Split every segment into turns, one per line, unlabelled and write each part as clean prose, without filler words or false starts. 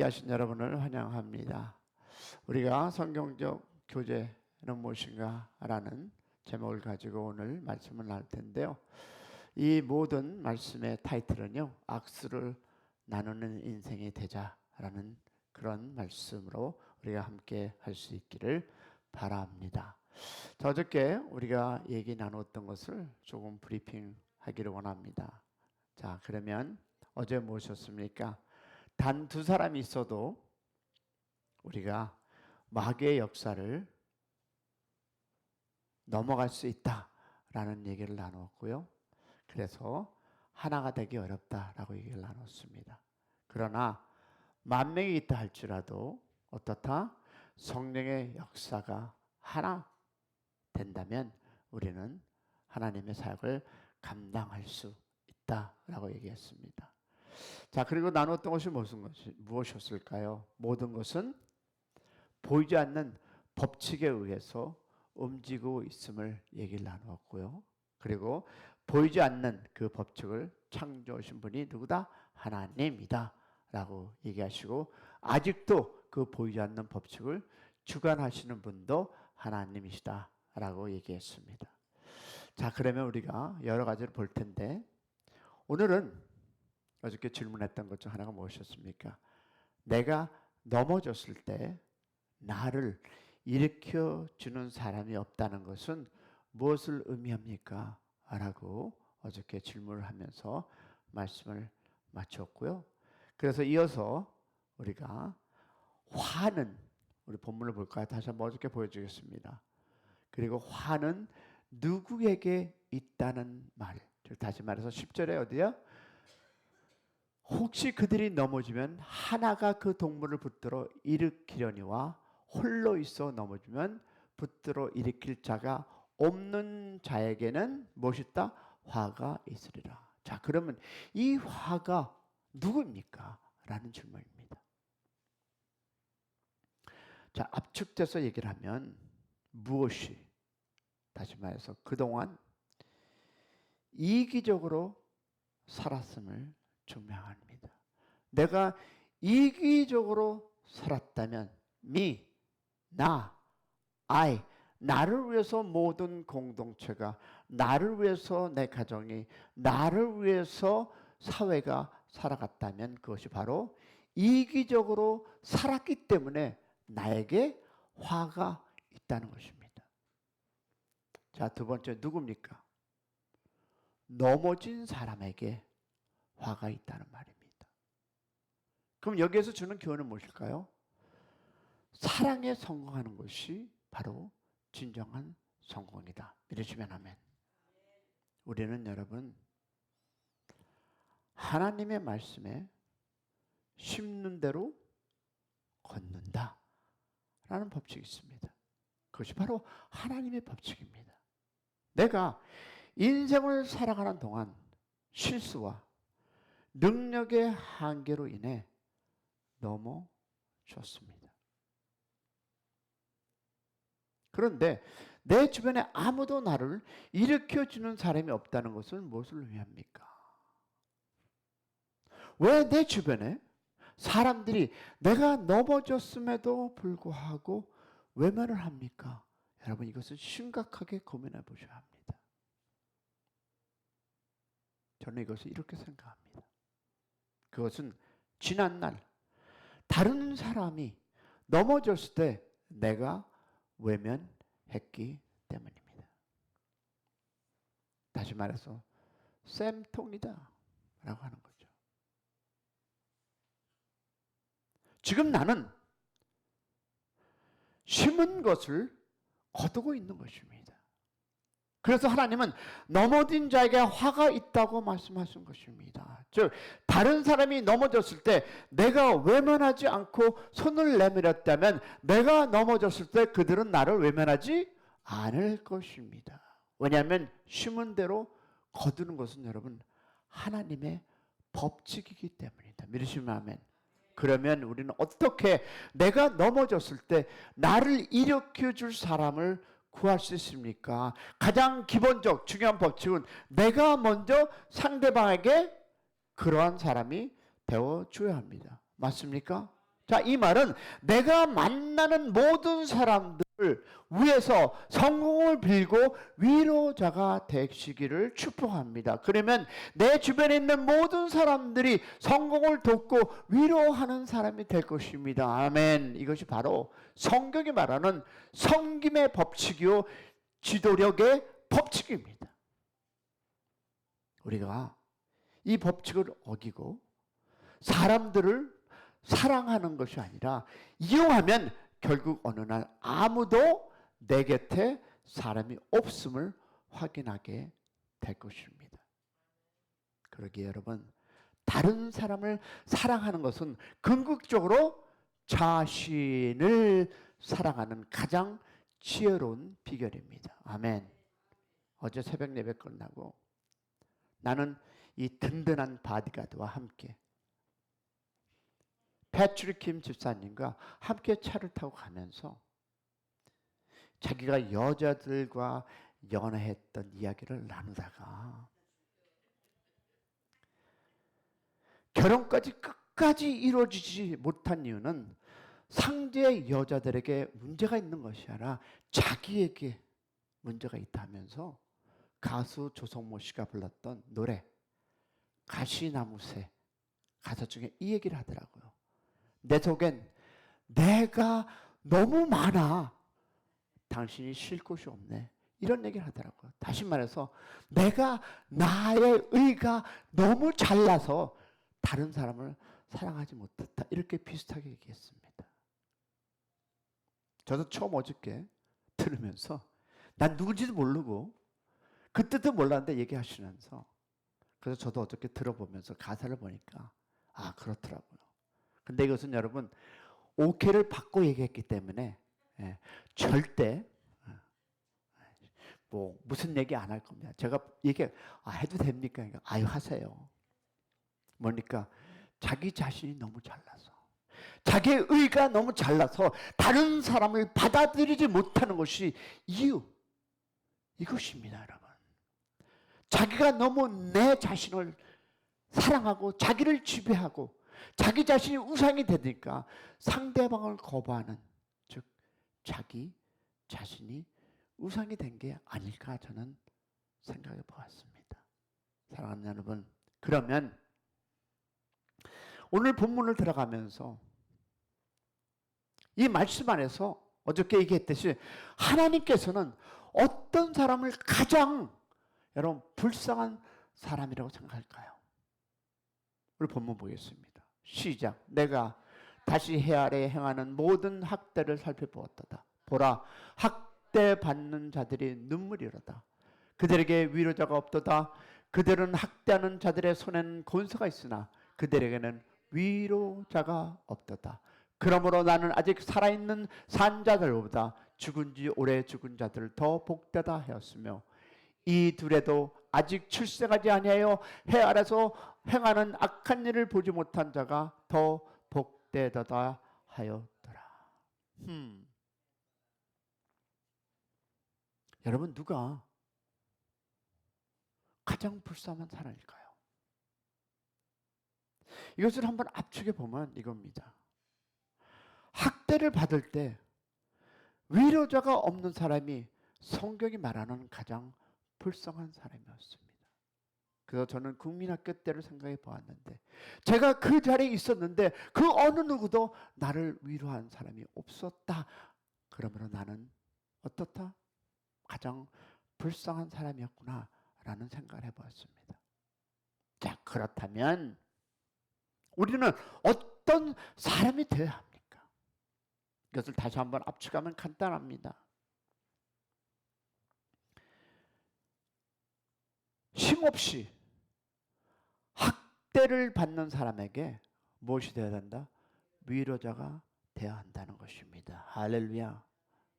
함께 하신 여러분을 환영합니다. 우리가 성경적 교제는 무엇인가 라는 제목을 가지고 오늘 말씀을 나눌 텐데요. 이 모든 말씀의 타이틀은요, 악수를 나누는 인생이 되자라는 그런 말씀으로 우리가 함께 할 수 있기를 바랍니다. 자, 어저께 우리가 얘기 나눴던 것을 조금 브리핑하기를 원합니다. 자, 그러면 어제 무엇이었습니까? 단 두 사람이 있어도 우리가 마귀의 역사를 넘어갈 수 있다라는 얘기를 나누었고요. 그래서 하나가 되기 어렵다라고 얘기를 나눴습니다. 그러나 만 명이 있다 할지라도 어떻다? 성령의 역사가 하나 된다면 우리는 하나님의 사역을 감당할 수 있다라고 얘기했습니다. 자, 그리고 나눴던 것이 무엇이었을까요? 모든 것은 보이지 않는 법칙에 의해서 움직이고 있음을 얘기를 나누었고요. 그리고 보이지 않는 그 법칙을 창조하신 분이 누구다? 하나님이다 라고 얘기하시고, 아직도 그 보이지 않는 법칙을 주관하시는 분도 하나님이시다 라고 얘기했습니다. 자, 그러면 우리가 여러 가지를 볼 텐데, 오늘은 어저께 질문했던 것 중 하나가 무엇이었습니까? 내가 넘어졌을 때 나를 일으켜주는 사람이 없다는 것은 무엇을 의미합니까? 라고 어저께 질문을 하면서 말씀을 마쳤고요. 그래서 이어서 우리가 화는, 우리 본문을 볼까요? 다시 한번 어저께 보여주겠습니다. 그리고 화는 누구에게 있다는 말, 다시 말해서 10절에 어디야? 혹시 그들이 넘어지면 하나가 그 동물을 붙들어 일으키려니와 홀로 있어 넘어지면 붙들어 일으킬 자가 없는 자에게는 무엇이 있다? 화가 있으리라. 자, 그러면 이 화가 누구입니까? 라는 질문입니다. 자, 압축돼서 얘기를 하면 무엇이, 다시 말해서 그동안 이기적으로 살았음을 증명합니다. 내가 이기적으로 살았다면 me, 나, I, 나를 위해서 모든 공동체가, 나를 위해서 내 가정이, 나를 위해서 사회가 살아갔다면 그것이 바로 이기적으로 살았기 때문에 나에게 화가 있다는 것입니다. 자, 두 번째 누굽니까? 넘어진 사람에게 화가 있다는 말입니다. 그럼 여기에서 주는 교훈은 무엇일까요? 사랑에 성공하는 것이 바로 진정한 성공이다. 믿으시면 아멘. 우리는 여러분, 하나님의 말씀에 심는 대로 걷는다 라는 법칙이 있습니다. 그것이 바로 하나님의 법칙입니다. 내가 인생을 살아가는 동안 실수와 능력의 한계로 인해 넘어졌습니다. 그런데 내 주변에 아무도 나를 일으켜주는 사람이 없다는 것은 무엇을 의미합니까? 왜 내 주변에 사람들이 내가 넘어졌음에도 불구하고 외면을 합니까? 여러분, 이것을 심각하게 고민해 보셔야 합니다. 저는 이것을 이렇게 생각합니다. 그것은 지난날 다른 사람이 넘어졌을 때 내가 외면했기 때문입니다. 다시 말해서 쌤통이다 라고 하는 거죠. 지금 나는 심은 것을 거두고 있는 것입니다. 그래서 하나님은 넘어진 자에게 화가 있다고 말씀하신 것입니다. 즉, 다른 사람이 넘어졌을 때 내가 외면하지 않고 손을 내밀었다면 내가 넘어졌을 때 그들은 나를 외면하지 않을 것입니다. 왜냐하면 심은 대로 거두는 것은 여러분 하나님의 법칙이기 때문입니다. 믿으시면 아멘. 그러면 우리는 어떻게 내가 넘어졌을 때 나를 일으켜줄 사람을 구할 수 있습니까? 가장 기본적 중요한 법칙은 내가 먼저 상대방에게 그러한 사람이 되어줘야 합니다. 맞습니까? 자, 이 말은 내가 만나는 모든 사람들을 위해서 성공을 빌고 위로자가 되시기를 축복합니다. 그러면 내 주변에 있는 모든 사람들이 성공을 돕고 위로하는 사람이 될 것입니다. 아멘. 이것이 바로 성경이 말하는 섬김의 법칙이요 지도력의 법칙입니다. 우리가 이 법칙을 어기고 사람들을 사랑하는 것이 아니라 이용하면 결국 어느 날 아무도 내 곁에 사람이 없음을 확인하게 될 것입니다. 그러기에 여러분, 다른 사람을 사랑하는 것은 궁극적으로 자신을 사랑하는 가장 지혜로운 비결입니다. 아멘. 어제 새벽 예배 끝나고 나는 이 든든한 바디가드와 함께 패트릭 김 집사님과 함께 차를 타고 가면서 자기가 여자들과 연애했던 이야기를 나누다가 결혼까지 끝까지 이루어지지 못한 이유는 상대의 여자들에게 문제가 있는 것이 아니라 자기에게 문제가 있다면서 가수 조성모 씨가 불렀던 노래 가시나무새 가사 중에 이 얘기를 하더라고요. 내 속엔 내가 너무 많아. 당신이 쉴 곳이 없네. 이런 얘기를 하더라고요. 다시 말해서 내가 나의 의가 너무 잘나서 다른 사람을 사랑하지 못했다. 이렇게 비슷하게 얘기했습니다. 저도 처음 어저께 들으면서 난 누군지도 모르고 그 뜻도 몰랐는데 얘기하시면서 그래서 저도 어저께 들어보면서 가사를 보니까 아 그렇더라고요. 근데 이것은 여러분 오케이를 받고 얘기했기 때문에 절대 뭐 무슨 얘기 안 할 겁니다. 제가 얘기 해도 됩니까? 아유 하세요. 뭐니까 자기 자신이 너무 잘나서 자기의 의가 너무 잘나서 다른 사람을 받아들이지 못하는 것이 이유 이것입니다. 여러분 자기가 너무 내 자신을 사랑하고 자기를 지배하고 자기 자신이 우상이 되니까 상대방을 거부하는 즉 자기 자신이 우상이 된 게 아닐까 저는 생각해 보았습니다. 사랑하는 여러분, 그러면 오늘 본문을 들어가면서 이 말씀 안에서 어저께 얘기했듯이 하나님께서는 어떤 사람을 가장 여러분 불쌍한 사람이라고 생각할까요? 우리 본문 보겠습니다. 시작. 내가 다시 해 아래 행하는 모든 학대를 살펴보았도다. 보라 학대 받는 자들이 눈물이로다. 그들에게 위로자가 없도다. 그들은 학대하는 자들의 손에는 권세가 있으나 그들에게는 위로자가 없도다. 그러므로 나는 아직 살아있는 산 자들보다 죽은 지 오래 죽은 자들을 더 복되다 하였으며 이 둘에도 아직 출생하지 아니하여 해 아래서 행하는 악한 일을 보지 못한 자가 더 복되다 하였더라. 여러분 누가 가장 불쌍한 사람일까요? 이것을 한번 압축해 보면 이겁니다. 학대를 받을 때 위로자가 없는 사람이 성경이 말하는 가장 불쌍한 사람이었습니다. 그래서 저는 국민학교 때를 생각해 보았는데 제가 그 자리에 있었는데 그 어느 누구도 나를 위로한 사람이 없었다. 그러므로 나는 어떻다? 가장 불쌍한 사람이었구나 라는 생각을 해보았습니다. 자, 그렇다면 우리는 어떤 사람이 되어야 합니까? 이것을 다시 한번 압축하면 간단합니다. 쉼없이 학대를 받는 사람에게 무엇이 되어야 된다? 위로자가 되어야 한다는 것입니다. 할렐루야.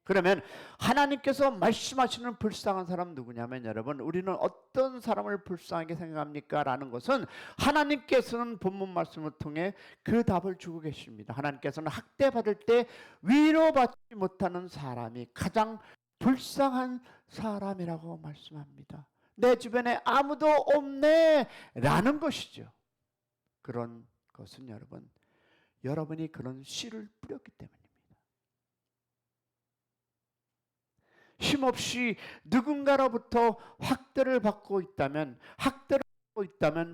그러면 하나님께서 말씀하시는 불쌍한 사람 누구냐면 여러분 우리는 어떤 사람을 불쌍하게 생각합니까? 라는 것은 하나님께서는 본문 말씀을 통해 그 답을 주고 계십니다. 하나님께서는 학대받을 때 위로받지 못하는 사람이 가장 불쌍한 사람이라고 말씀합니다. 내 주변에 아무도 없네 라는 것이죠. 그런 것은 여러분 여러분이 그런 씨를 뿌렸기 때문입니다. 힘없이 누군가로부터 학대를 받고 있다면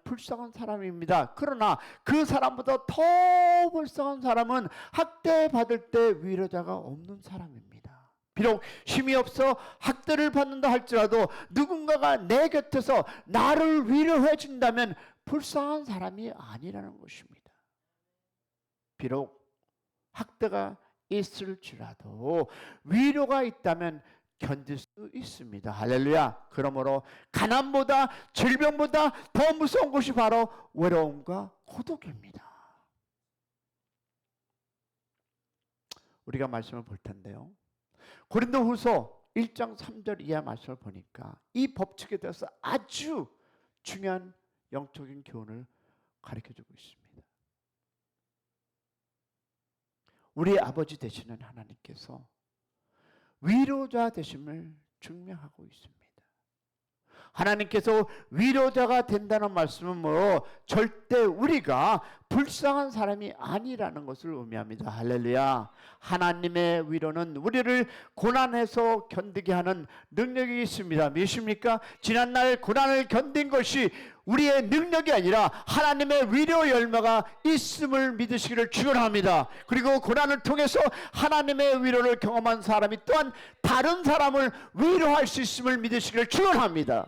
불쌍한 사람입니다. 그러나 그 사람보다 더 불쌍한 사람은 학대받을 때 위로자가 없는 사람입니다. 비록 힘이 없어 학대를 받는다 할지라도 누군가가 내 곁에서 나를 위로해 준다면 불쌍한 사람이 아니라는 것입니다. 비록 학대가 있을지라도 위로가 있다면 견딜 수 있습니다. 할렐루야. 그러므로 가난보다 질병보다 더 무서운 것이 바로 외로움과 고독입니다. 우리가 말씀을 볼 텐데요, 고린도후서 1장 3절 이하 말씀을 보니까 이 법칙에 대해서 아주 중요한 영적인 교훈을 가르쳐주고 있습니다. 우리 아버지 되시는 하나님께서 위로자 되심을 증명하고 있습니다. 하나님께서 위로자가 된다는 말씀은 뭐 절대 우리가 불쌍한 사람이 아니라는 것을 의미합니다. 할렐루야. 하나님의 위로는 우리를 고난에서 견디게 하는 능력이 있습니다. 믿으십니까? 지난날 고난을 견딘 것이 우리의 능력이 아니라 하나님의 위로 열매가 있음을 믿으시기를 축원합니다. 그리고 고난을 통해서 하나님의 위로를 경험한 사람이 또한 다른 사람을 위로할 수 있음을 믿으시기를 축원합니다.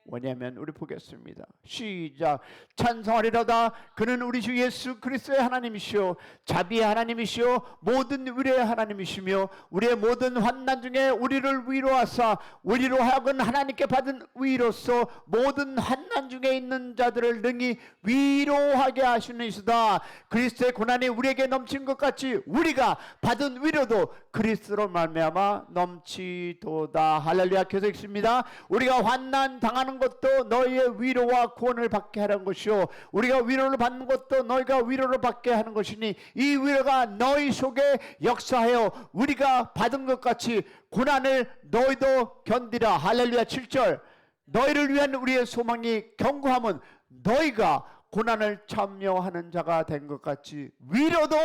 왜냐하면 우리 보겠습니다. 시작. 찬송하리로다. 그는 우리 주 예수 그리스도의 하나님이시오 자비의 하나님이시오 모든 위로의 하나님이시며 우리의 모든 환난 중에 우리를 위로하사 우리로 하여금 하나님께 받은 위로서 모든 환난 중에 있는 자들을 능히 위로하게 하시는 이시다. 그리스도의 고난이 우리에게 넘친 것 같이 우리가 받은 위로도 그리스도로 말미암아 넘치도다. 할렐루야. 계속 있습니다. 우리가 환난 당하는 것도 너희의 위로와 구원을 받게 하는 것이요 우리가 위로를 받는 것도 너희가 위로를 받게 하는 것이니 이 위로가 너희 속에 역사하여 우리가 받은 것 같이 고난을 너희도 견디라. 할렐루야. 7절. 너희를 위한 우리의 소망이 견고함은 너희가 고난을 참여하는 자가 된 것 같이 위로도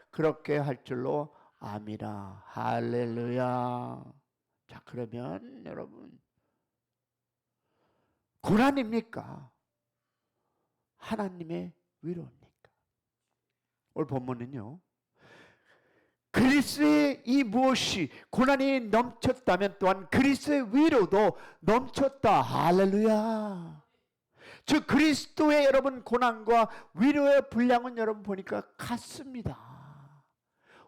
그렇게 할 줄로 아미라. 할렐루야. 자, 그러면 여러분, 고난입니까? 하나님의 위로입니까? 오늘 본문은요, 그리스도의 이 무엇이 고난이 넘쳤다면 또한 그리스도의 위로도 넘쳤다. 할렐루야. 즉 그리스도의 여러분 고난과 위로의 분량은 여러분 보니까 같습니다.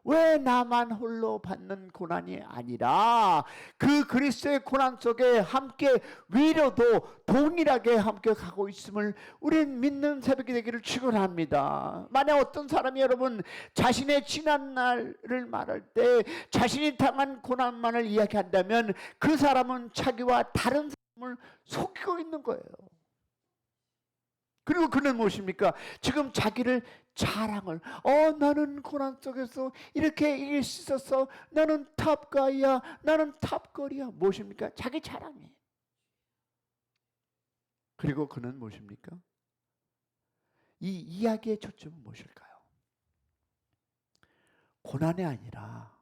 왜 나만 홀로 받는 고난이 아니라 그 그리스도의 고난 속에 함께 위로도 동일하게 함께 가고 있음을 우리는 믿는 새벽이 되기를 축원합니다. 만약 어떤 사람이 여러분 자신의 지난 날을 말할 때 자신이 당한 고난만을 이야기한다면 그 사람은 자기와 다른 사람을 속이고 있는 거예요. 그리고 그는 무엇입니까? 지금 자기를 자랑을 나는 고난 속에서 이렇게 이길 수 있었어. 나는 탑가이야. 나는 탑걸이야. 무엇입니까? 자기 자랑이에요. 그리고 그는 무엇입니까? 이 이야기의 초점은 무엇일까요? 고난이 아니라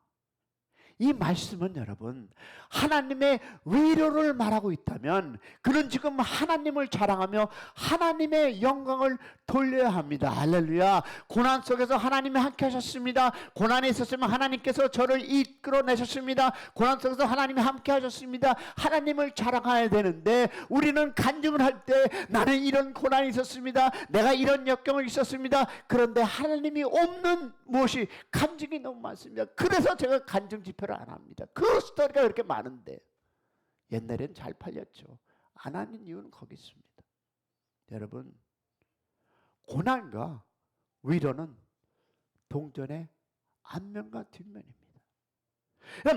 이 말씀은 여러분 하나님의 위로를 말하고 있다면 그는 지금 하나님을 자랑하며 하나님의 영광을 돌려야 합니다. 할렐루야. 고난 속에서 하나님이 함께 하셨습니다. 고난이 있었으면 하나님께서 저를 이끌어내셨습니다. 고난 속에서 하나님이 함께 하셨습니다. 하나님을 자랑해야 되는데 우리는 간증을 할 때 나는 이런 고난이 있었습니다. 내가 이런 역경을 있었습니다. 그런데 하나님이 없는 무엇이 간증이 너무 많습니다. 그래서 제가 간증 집회를 안 합니다. 그 스토리가 그렇게 많은데 옛날엔 잘 팔렸죠. 안 하는 이유는 거기 있습니다. 여러분 고난과 위로는 동전의 앞면과 뒷면입니다.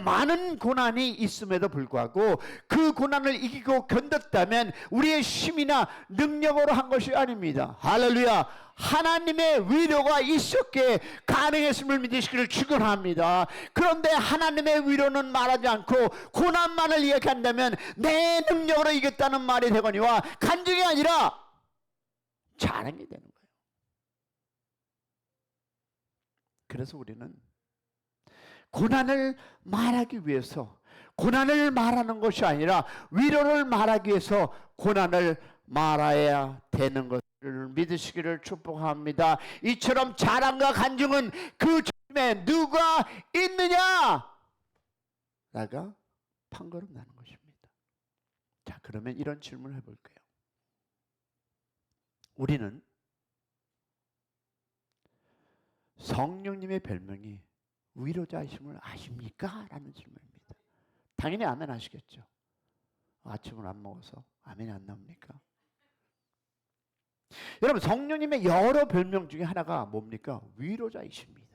많은 고난이 있음에도 불구하고 그 고난을 이기고 견뎠다면 우리의 힘이나 능력으로 한 것이 아닙니다. 할렐루야. 하나님의 위로가 있었기에 가능했음을 믿으시기를 축원합니다. 그런데 하나님의 위로는 말하지 않고 고난만을 이야기한다면 내 능력으로 이겼다는 말이 되거니와 간증이 아니라 자랑이 되는 거예요. 그래서 우리는 고난을 말하기 위해서 고난을 말하는 것이 아니라 위로를 말하기 위해서 고난을 말해야 되는 것을 믿으시기를 축복합니다. 이처럼 자랑과 간증은 그 중에 누가 있느냐? 라가 판가름 나는 것입니다. 자, 그러면 이런 질문을 해볼게요. 우리는 성령님의 별명이 위로자이심을 아십니까? 라는 질문입니다. 당연히 아멘 하시겠죠. 아침을 안 먹어서 아멘이 안 나옵니까? 여러분, 성령님의 여러 별명 중에 하나가 뭡니까? 위로자이십니다.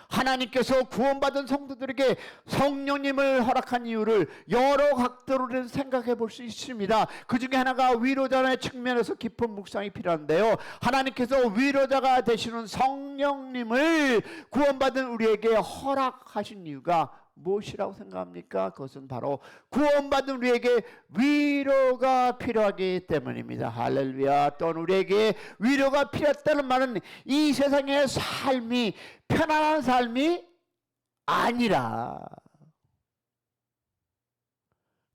하나님께서 구원받은 성도들에게 성령님을 허락한 이유를 여러 각도로 생각해 볼 수 있습니다. 그 중에 하나가 위로자의 측면에서 깊은 묵상이 필요한데요. 하나님께서 위로자가 되시는 성령님을 구원받은 우리에게 허락하신 이유가 무엇이라고 생각합니까? 그것은 바로 구원받은 우리에게 위로가 필요하기 때문입니다. 할렐루야. 또는 우리에게 위로가 필요했다는 말은 이 세상의 삶이 편안한 삶이 아니라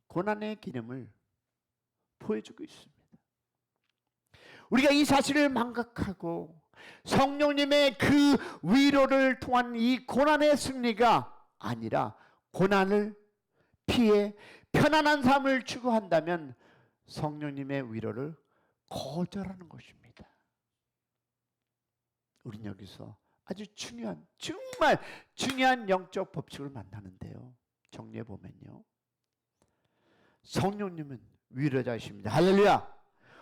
고난의 기름을 보여주고 있습니다. 우리가 이 사실을 망각하고 성령님의 그 위로를 통한 이 고난의 승리가 아니라 고난을 피해 편안한 삶을 추구한다면 성령님의 위로를 거절하는 것입니다. 우린 여기서 아주 중요한, 정말 중요한 영적 법칙을 만나는데요. 정리해 보면요, 성령님은 위로자이십니다. 할렐루야.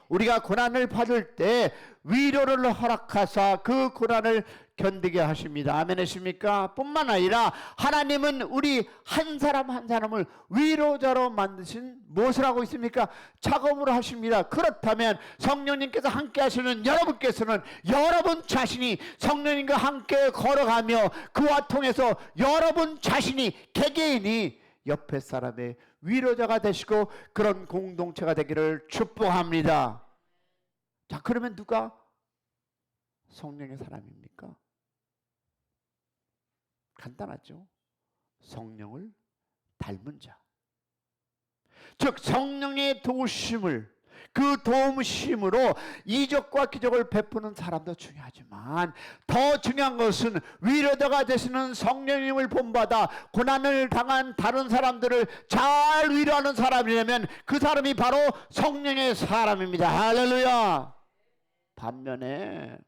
우리가 고난을 받을 때 위로를 허락하사 그 고난을 견디게 하십니다. 아멘 하십니까? 뿐만 아니라 하나님은 우리 한 사람 한 사람을 위로자로 만드신 무엇을 하고 있습니까? 작업을 하십니다. 그렇다면 성령님께서 함께 하시는 여러분께서는 여러분 자신이 성령님과 함께 걸어가며 그와 통해서 여러분 자신이 개개인이 옆에 사람의 위로자가 되시고 그런 공동체가 되기를 축복합니다. 자, 그러면 누가 성령의 사람입니까? 간단하죠. 성령을 닮은 자. 즉 성령의 도우심을, 그 도움심으로 이적과 기적을 베푸는 사람도 중요하지만 더 중요한 것은 위로자가 되시는 성령님을 본받아 고난을 당한 다른 사람들을 잘 위로하는 사람이라면 그 사람이 바로 성령의 사람입니다. 할렐루야. 반면에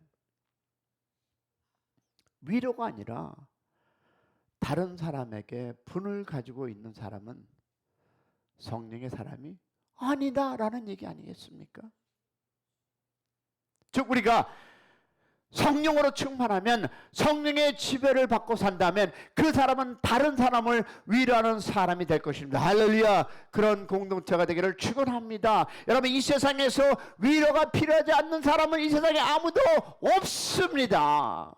위로가 아니라 다른 사람에게 분을 가지고 있는 사람은 성령의 사람이 아니다라는 얘기 아니겠습니까? 즉 우리가 성령으로 충만하면, 성령의 지배를 받고 산다면 그 사람은 다른 사람을 위로하는 사람이 될 것입니다. 할렐루야. 그런 공동체가 되기를 축원합니다. 여러분, 이 세상에서 위로가 필요하지 않는 사람은 이 세상에 아무도 없습니다.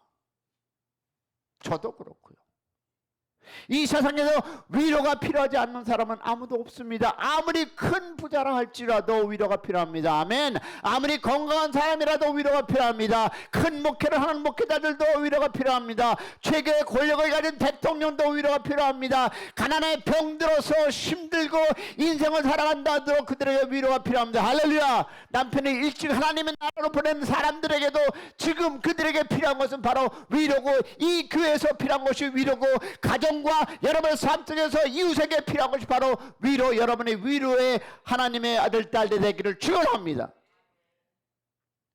저도 그렇고요. 이 세상에서 위로가 필요하지 않는 사람은 아무도 없습니다. 아무리 큰 부자라 할지라도 위로가 필요합니다. 아멘. 아무리 건강한 사람이라도 위로가 필요합니다. 큰 목회를 하는 목회자들도 위로가 필요합니다. 최고의 권력을 가진 대통령도 위로가 필요합니다. 가난에 병들어서 힘들고 인생을 살아간다 하더라도 그들에게 위로가 필요합니다. 할렐루야. 남편이 일찍 하나님의 나라로 보낸 사람들에게도 지금 그들에게 필요한 것은 바로 위로고, 이 교회에서 필요한 것이 위로고, 가정과 여러분의 삶 속에서 이웃에게 필요한 것이 바로 위로, 여러분의 위로의 하나님의 아들 딸들 되기를 축원합니다.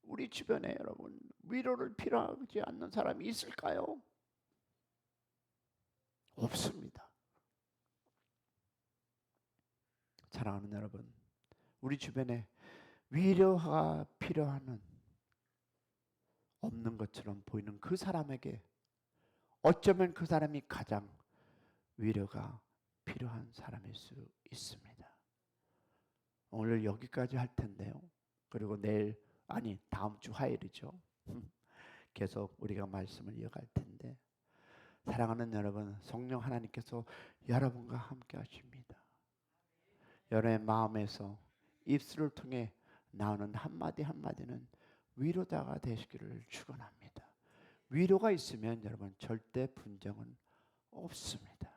우리 주변에 여러분 위로를 필요하지 않는 사람이 있을까요? 없습니다. 사랑하는 여러분, 우리 주변에 위로가 필요한 없는 것처럼 보이는 그 사람에게 어쩌면 그 사람이 가장 위로가 필요한 사람일 수 있습니다. 오늘 여기까지 할 텐데요. 그리고 내일, 아니 다음 주 화요일이죠. 계속 우리가 말씀을 이어갈 텐데, 사랑하는 여러분, 성령 하나님께서 여러분과 함께 하십니다. 여러분의 마음에서 입술을 통해 나오는 한마디 한마디는 위로자가 되시기를 축원합니다. 위로가 있으면 여러분 절대 분쟁은 없습니다.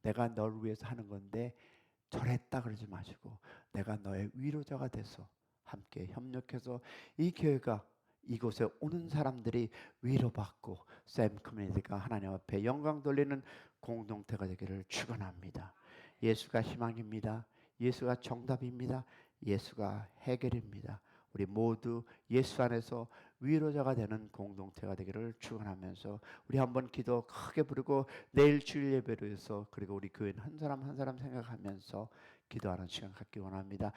내가 널 위해서 하는 건데 저랬다 그러지 마시고 내가 너의 위로자가 돼서 함께 협력해서 이 교회가 이곳에 오는 사람들이 위로받고 샘 커뮤니티가 하나님 앞에 영광 돌리는 공동체가 되기를 축원합니다. 예수가 희망입니다. 예수가 정답입니다. 예수가 해결입니다. 우리 모두 예수 안에서 위로자가 되는 공동체가 되기를 축원하면서 우리 한번 기도 크게 부르고 내일 주일 예배로 해서 그리고 우리 교인 한 사람 한 사람 생각하면서 기도하는 시간 갖기 원합니다.